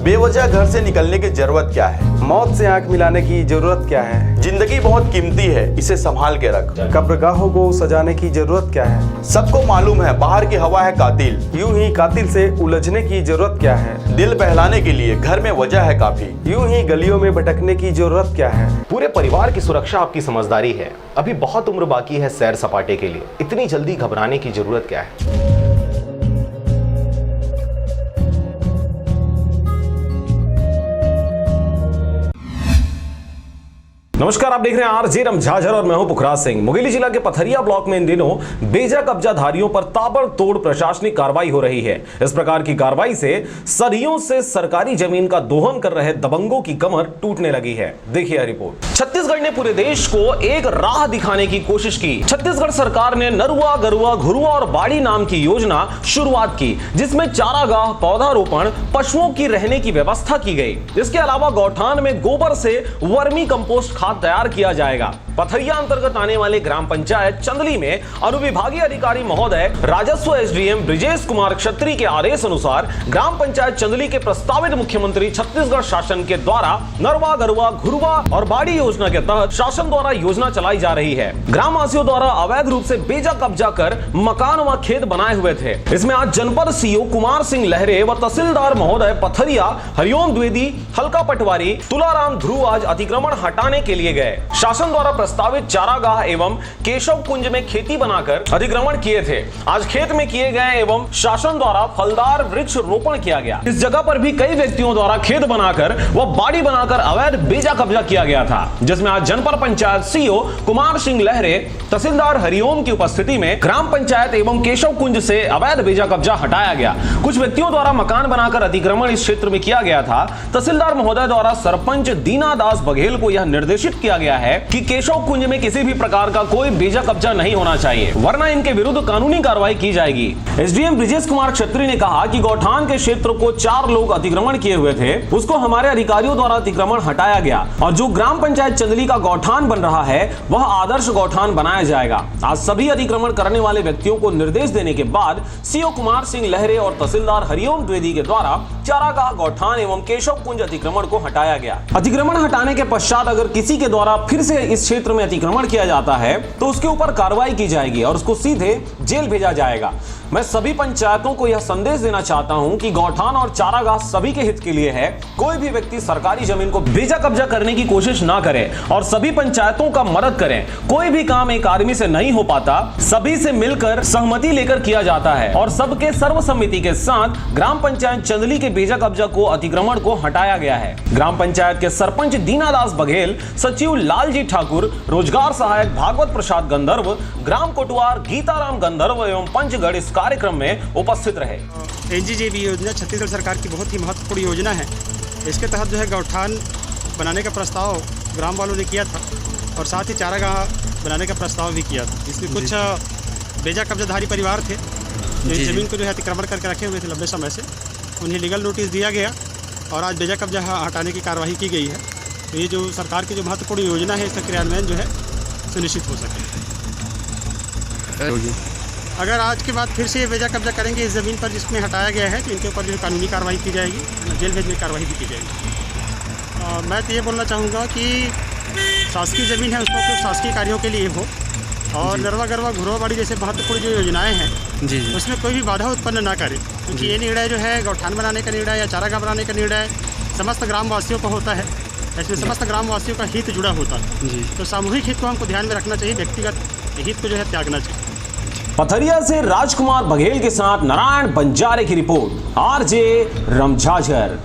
बेवजह घर से निकलने की जरूरत क्या है? मौत से आंख मिलाने की जरूरत क्या है? जिंदगी बहुत कीमती है, इसे संभाल के रख। कब्रगाहों को सजाने की जरूरत क्या है? सबको मालूम है बाहर की हवा है कातिल। यूं ही कातिल से उलझने की जरूरत क्या है? दिल बहलाने के लिए घर में वजह है काफी। यूं ही गलियों में भटकने की जरूरत क्या है? पूरे परिवार की सुरक्षा आपकी समझदारी है। अभी बहुत उम्र बाकी है सैर सपाटे के लिए, इतनी जल्दी घबराने की जरूरत क्या है? नमस्कार, आप देख रहे हैं आरजे रमझाझर और मैं हूं पुखराज सिंह। मुंगेली जिला के पथरिया ब्लॉक में इन दिनों बेजा कब्जाधारियों पर ताबड़तोड़ प्रशासनिक कार्रवाई हो रही है। इस प्रकार की कार्रवाई से सदियों से सरकारी जमीन का दोहन कर रहे दबंगों की कमर टूटने लगी है। देखिए रिपोर्ट। छत्तीसगढ़ ने पूरे देश को एक राह दिखाने की कोशिश की। छत्तीसगढ़ सरकार ने नरुआ, गरुआ, घुरुआ और बाड़ी नाम की योजना शुरुआत की, जिसमें चारागाह, पौधारोपण, पशुओं की रहने की व्यवस्था की गई। इसके अलावा गौठान में गोबर से वर्मी कंपोस्ट खाद तैयार किया जाएगा। पथरिया अंतर्गत आने वाले ग्राम पंचायत चंदली में अनुविभागीय अधिकारी महोदय राजस्व एसडीएम ब्रिजेश कुमार क्षत्री के आदेश अनुसार ग्राम पंचायत चंदली के प्रस्तावित मुख्यमंत्री छत्तीसगढ़ शासन के द्वारा नरवा, गरुआ, घुरुआ और बाड़ी योजना के तहत शासन द्वारा योजना चलाई जा रही है। ग्रामवासियों द्वारा अवैध रूप से बेजा कब्जा कर मकान व खेत बनाए हुए थे। इसमें आज जनपद सीओ कुमार सिंह लहरे व तहसीलदार महोदय पथरिया हरिओम द्विवेदी, हल्का पटवारी, तुलाराम ध्रुव आज अतिक्रमण हटाने के लिए गए। शासन द्वारा प्रस्तावित चारागाह एवं केशव कुंज में खेती बनाकर अतिक्रमण किए थे। आज खेत में किए गए एवं शासन द्वारा फलदार वृक्ष रोपण किया गया। इस जगह पर भी कई व्यक्तियों द्वारा खेत बनाकर व बाड़ी बनाकर अवैध बेजा कब्जा किया गया था, जिसमें आज जनपद पंचायत सीओ कुमार सिंह लहरे, तहसीलदार हरिओम की उपस्थिति में ग्राम पंचायत एवं केशव कुंज से अवैध बेजा कब्जा हटाया गया। कुछ व्यक्तियों द्वारा मकान बनाकर अतिक्रमण इस क्षेत्र में किया गया था। तहसीलदार महोदय द्वारा सरपंच दीनादास बघेल को यह निर्देशित किया गया है कि केशव कुंज में किसी भी प्रकार का कोई बेजा कब्जा नहीं होना चाहिए, वरना इनके विरुद्ध कानूनी कार्रवाई की जाएगी। एसडीएम ब्रिजेश कुमार क्षत्री ने कहा कि गौठान के क्षेत्र को 4 लोग अतिक्रमण किए हुए थे, उसको हमारे अधिकारियों द्वारा अतिक्रमण हटाया गया और जो ग्राम पंचायत चंदली का गौठान बन रहा है वह आदर्श गौठान बनाया जाएगा। आज सभी अतिक्रमण करने वाले व्यक्तियों को निर्देश देने के बाद सीओ कुमार सिंह लहरे और तहसीलदार हरिओम द्विवेदी के द्वारा चारागाह, गौठान एवं केशव कुंज अतिक्रमण को हटाया गया। अतिक्रमण हटाने के पश्चात अगर किसी के द्वारा फिर से इस क्षेत्र में अतिक्रमण किया जाता है तो उसके ऊपर कार्रवाई की जाएगी और उसको सीधे जेल भेजा जाएगा। मैं सभी पंचायतों को यह संदेश देना चाहता हूं कि गौठान और चारागाह सभी के हित के लिए है। कोई भी व्यक्ति सरकारी जमीन को बेजा कब्जा करने की कोशिश ना करे और सभी पंचायतों का मदद करें। कोई भी काम एक आदमी से नहीं हो पाता, सभी से मिलकर सहमति लेकर किया जाता है और सबके सर्वसम्मति के साथ ग्राम पंचायत चंदली के बेजा कब्जा को, अतिक्रमण को हटाया गया है। ग्राम पंचायत के सरपंच दीनादास बघेल, सचिव लालजी ठाकुर, रोजगार सहायक भागवत प्रसाद गंधर्व, ग्राम कोटवार गीताराम गंधर्व एवं पंचगढ़ इस कार्यक्रम में उपस्थित रहे। एनजीजेबी योजना छत्तीसगढ़ सरकार की बहुत ही महत्वपूर्ण योजना है। इसके तहत जो है गौठान बनाने का प्रस्ताव ग्राम वालों ने किया था और साथ ही चारागाह बनाने का प्रस्ताव भी किया था। इसमें कुछ बेजा कब्जाधारी परिवार थे जो इस जमीन को जो है अतिक्रमण करके रखे हुए थे लंबे समय से। उन्हें लीगल नोटिस दिया गया और आज बेजा कब्जा हटाने की कार्रवाई की गई है। तो ये जो सरकार की जो महत्वपूर्ण योजना है इसका क्रियान्वयन जो है सुनिश्चित हो सके। अगर आज के बाद फिर से ये बेजा कब्जा करेंगे इस ज़मीन पर जिसमें हटाया गया है तो इनके ऊपर जो है कानूनी कार्रवाई की जाएगी, जेल भेजने की कार्रवाई भी की जाएगी। मैं तो ये बोलना चाहूँगा कि शासकीय ज़मीन है उसको उपयोग शासकीय कार्यों के लिए हो और नरवा, गरवा, घुरवा, बाड़ी जैसे महत्वपूर्ण जो योजनाएं हैं उसमें कोई भी बाधा उत्पन्न ना करे, क्योंकि ये निर्णय जो है गौठान बनाने का निर्णय या चारागाह बनाने का निर्णय समस्त ग्रामवासियों का होता है। इसमें समस्त ग्रामवासियों का हित जुड़ा होता है, तो सामूहिक हित को हमको ध्यान में रखना चाहिए, व्यक्तिगत हित को जो है त्यागना चाहिए। पथरिया से राजकुमार बघेल के साथ नारायण बंजारे की रिपोर्ट, आरजे रमझाझर।